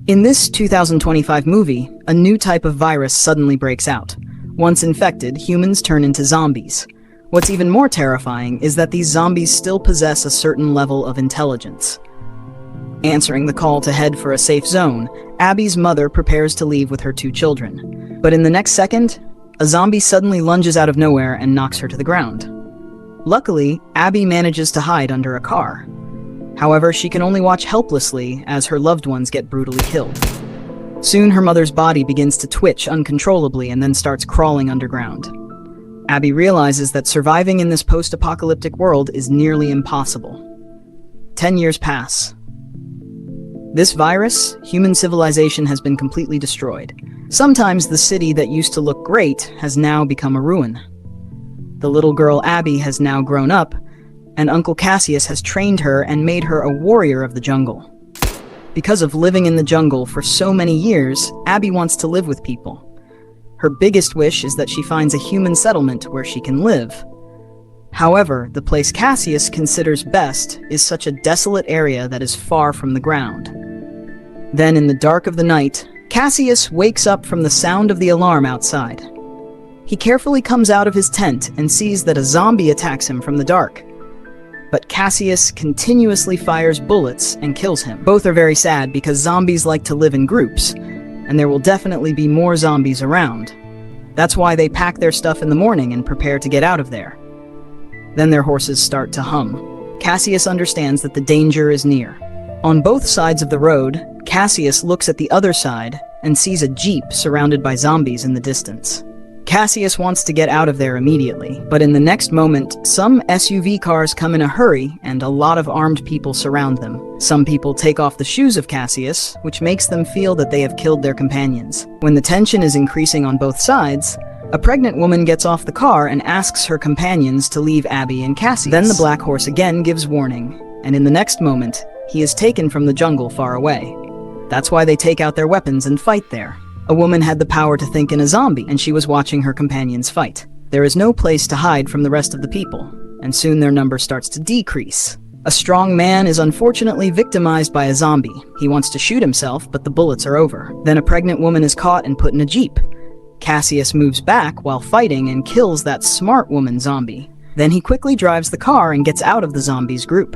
In this 2025 movie, a new type of virus suddenly breaks out. Once infected, humans turn into zombies. What's even more terrifying is that these zombies still possess a certain level of intelligence. Answering the call to head for a safe zone, Abby's mother prepares to leave with her 2 children. But in the next second, a zombie suddenly lunges out of nowhere and knocks her to the ground. Luckily, Abby manages to hide under a car. However, she can only watch helplessly as her loved ones get brutally killed. Soon, her mother's body begins to twitch uncontrollably and then starts crawling underground. Abby realizes that surviving in this post-apocalyptic world is nearly impossible. 10 years pass. This virus, human civilization has been completely destroyed. Sometimes the city that used to look great has now become a ruin. The little girl Abby has now grown up, and Uncle Cassius has trained her and made her a warrior of the jungle. Because of living in the jungle for so many years, Abby wants to live with people. Her biggest wish is that she finds a human settlement where she can live. However, the place Cassius considers best is such a desolate area that is far from the ground. Then, in the dark of the night, Cassius wakes up from the sound of the alarm outside. He carefully comes out of his tent and sees that a zombie attacks him from the dark. But Cassius continuously fires bullets and kills him. Both are very sad because zombies like to live in groups, and there will definitely be more zombies around. That's why they pack their stuff in the morning and prepare to get out of there. Then their horses start to hum. Cassius understands that the danger is near. On both sides of the road, Cassius looks at the other side and sees a jeep surrounded by zombies in the distance. Cassius wants to get out of there immediately, but in the next moment, some SUV cars come in a hurry and a lot of armed people surround them. Some people take off the shoes of Cassius, which makes them feel that they have killed their companions. When the tension is increasing on both sides, a pregnant woman gets off the car and asks her companions to leave Abby and Cassius. Then the black horse again gives warning, and in the next moment, he is taken from the jungle far away. That's why they take out their weapons and fight there. A woman had the power to think in a zombie, and she was watching her companions fight. There is no place to hide from the rest of the people, and soon their number starts to decrease. A strong man is unfortunately victimized by a zombie. He wants to shoot himself, but the bullets are over. Then a pregnant woman is caught and put in a jeep. Cassius moves back while fighting and kills that smart woman zombie. Then he quickly drives the car and gets out of the zombies' group.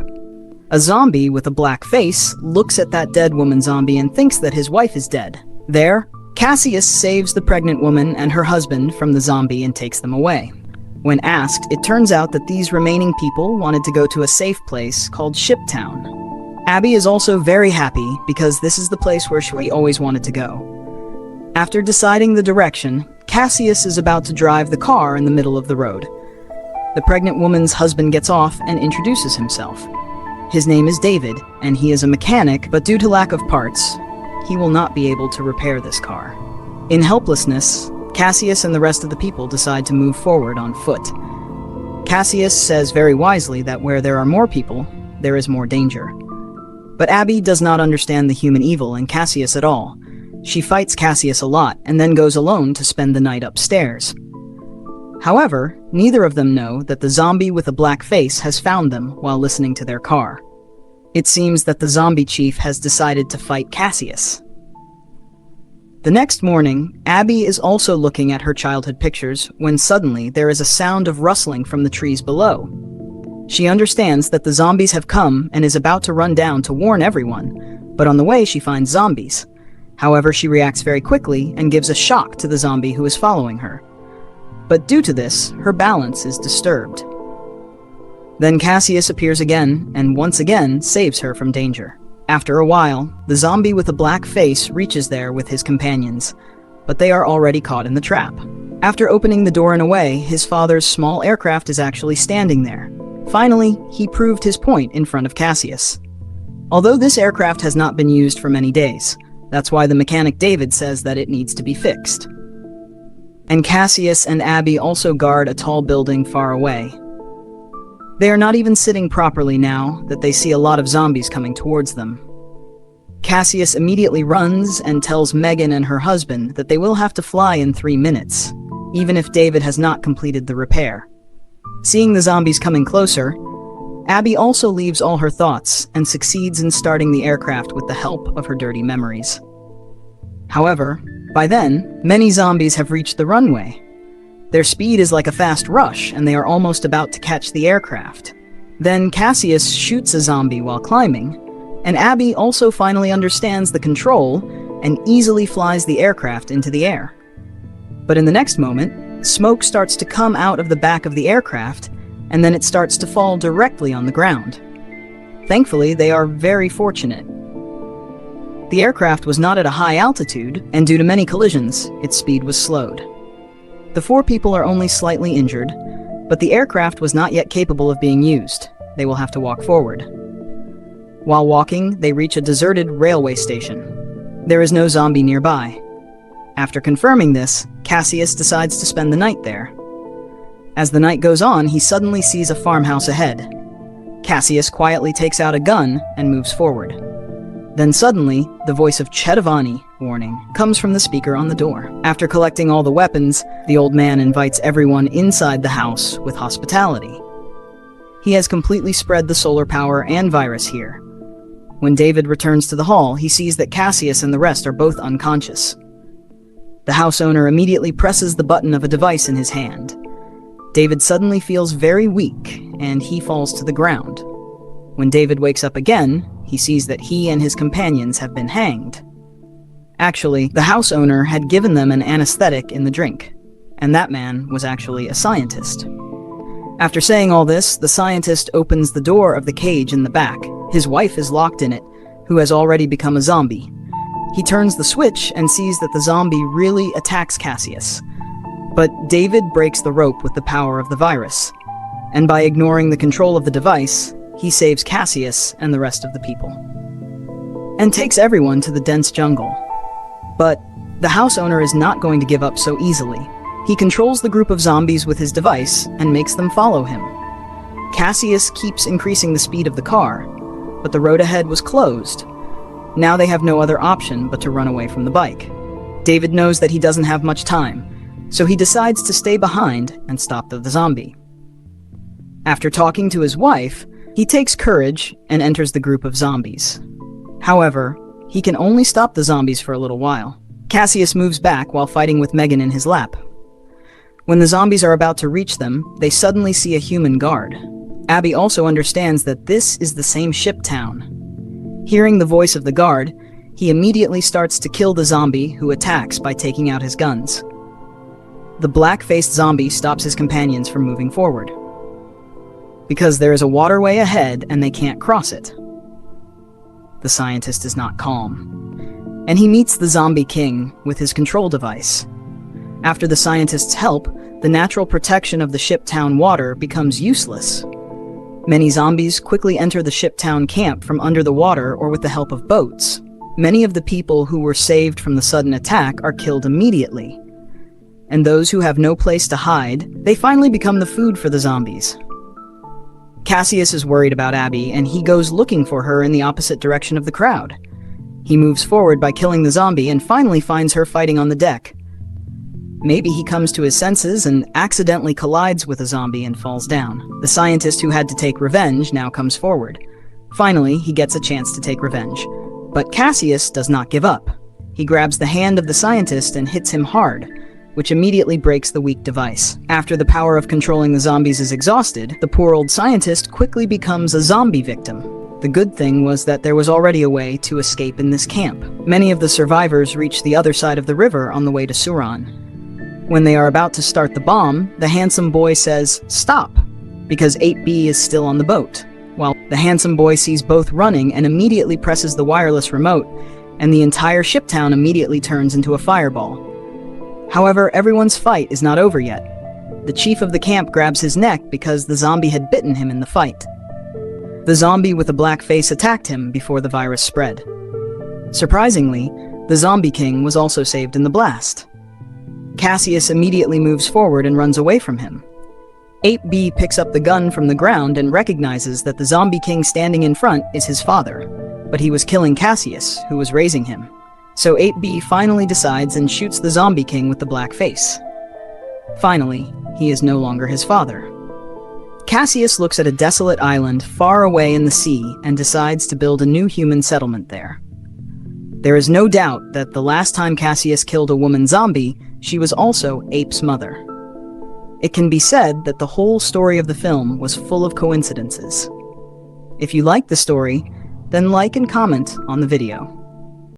A zombie with a black face looks at that dead woman zombie and thinks that his wife is dead. There, Cassius saves the pregnant woman and her husband from the zombie and takes them away. When asked, it turns out that these remaining people wanted to go to a safe place called Shiptown. Abby is also very happy because this is the place where she always wanted to go. After deciding the direction, Cassius is about to drive the car in the middle of the road. The pregnant woman's husband gets off and introduces himself. His name is David, and he is a mechanic, but due to lack of parts, he will not be able to repair this car. In helplessness, Cassius and the rest of the people decide to move forward on foot. Cassius says very wisely that where there are more people, there is more danger. But Abby does not understand the human evil in Cassius at all. She fights Cassius a lot and then goes alone to spend the night upstairs. However, neither of them know that the zombie with a black face has found them while listening to their car. It seems that the zombie chief has decided to fight Cassius. The next morning, Abby is also looking at her childhood pictures when suddenly there is a sound of rustling from the trees below. She understands that the zombies have come and is about to run down to warn everyone, but on the way she finds zombies. However, she reacts very quickly and gives a shock to the zombie who is following her. But due to this, her balance is disturbed. Then Cassius appears again, and once again saves her from danger. After a while, the zombie with a black face reaches there with his companions, but they are already caught in the trap. After opening the door in a way, his father's small aircraft is actually standing there. Finally, he proved his point in front of Cassius. Although this aircraft has not been used for many days, that's why the mechanic David says that it needs to be fixed. And Cassius and Abby also guard a tall building far away. They are not even sitting properly now that they see a lot of zombies coming towards them. Cassius immediately runs and tells Megan and her husband that they will have to fly in 3 minutes, even if David has not completed the repair. Seeing the zombies coming closer, Abby also leaves all her thoughts and succeeds in starting the aircraft with the help of her dirty memories. However, by then, many zombies have reached the runway. Their speed is like a fast rush, and they are almost about to catch the aircraft. Then Cassius shoots a zombie while climbing, and Abby also finally understands the control and easily flies the aircraft into the air. But in the next moment, smoke starts to come out of the back of the aircraft, and then it starts to fall directly on the ground. Thankfully, they are very fortunate. The aircraft was not at a high altitude, and due to many collisions, its speed was slowed. The 4 people are only slightly injured, but the aircraft was not yet capable of being used. They will have to walk forward. While walking, they reach a deserted railway station. There is no zombie nearby. After confirming this, Cassius decides to spend the night there. As the night goes on, he suddenly sees a farmhouse ahead. Cassius quietly takes out a gun and moves forward. Then suddenly, the voice of Chedivani, warning, comes from the speaker on the door. After collecting all the weapons, the old man invites everyone inside the house with hospitality. He has completely spread the solar power and virus here. When David returns to the hall, he sees that Cassius and the rest are both unconscious. The house owner immediately presses the button of a device in his hand. David suddenly feels very weak, and he falls to the ground. When David wakes up again, he sees that he and his companions have been hanged. Actually, the house owner had given them an anesthetic in the drink, and that man was actually a scientist. After saying all this, the scientist opens the door of the cage in the back. His wife is locked in it, who has already become a zombie. He turns the switch and sees that the zombie really attacks Cassius. But David breaks the rope with the power of the virus, and by ignoring the control of the device, he saves Cassius and the rest of the people, and takes everyone to the dense jungle. But the house owner is not going to give up so easily. He controls the group of zombies with his device and makes them follow him. Cassius keeps increasing the speed of the car, but the road ahead was closed. Now they have no other option but to run away from the bike. David knows that he doesn't have much time, so he decides to stay behind and stop the zombie. After talking to his wife, he takes courage and enters the group of zombies. However, he can only stop the zombies for a little while. Cassius moves back while fighting with Megan in his lap. When the zombies are about to reach them, they suddenly see a human guard. Abby also understands that this is the same ship town. Hearing the voice of the guard, he immediately starts to kill the zombie who attacks by taking out his guns. The black-faced zombie stops his companions from moving forward, because there is a waterway ahead and they can't cross it. The scientist is not calm, and he meets the zombie king with his control device. After the scientist's help, the natural protection of the ship town water becomes useless. Many zombies quickly enter the ship town camp from under the water or with the help of boats. Many of the people who were saved from the sudden attack are killed immediately. And those who have no place to hide, they finally become the food for the zombies. Cassius is worried about Abby, and he goes looking for her in the opposite direction of the crowd. He moves forward by killing the zombie and finally finds her fighting on the deck. Maybe he comes to his senses and accidentally collides with a zombie and falls down. The scientist who had to take revenge now comes forward. Finally, he gets a chance to take revenge. But Cassius does not give up. He grabs the hand of the scientist and hits him hard, which immediately breaks the weak device. After the power of controlling the zombies is exhausted, the poor old scientist quickly becomes a zombie victim. The good thing was that there was already a way to escape in this camp. Many of the survivors reach the other side of the river on the way to Suran. When they are about to start the bomb, the handsome boy says, "Stop," because 8B is still on the boat. While the handsome boy sees both running and immediately presses the wireless remote, and the entire ship town immediately turns into a fireball. However, everyone's fight is not over yet. The chief of the camp grabs his neck because the zombie had bitten him in the fight. The zombie with a black face attacked him before the virus spread. Surprisingly, the zombie king was also saved in the blast. Cassius immediately moves forward and runs away from him. 8B picks up the gun from the ground and recognizes that the zombie king standing in front is his father, but he was killing Cassius, who was raising him. So 8B finally decides and shoots the zombie king with the black face. Finally, he is no longer his father. Cassius looks at a desolate island far away in the sea and decides to build a new human settlement there. There is no doubt that the last time Cassius killed a woman zombie, she was also Ape's mother. It can be said that the whole story of the film was full of coincidences. If you like the story, then like and comment on the video.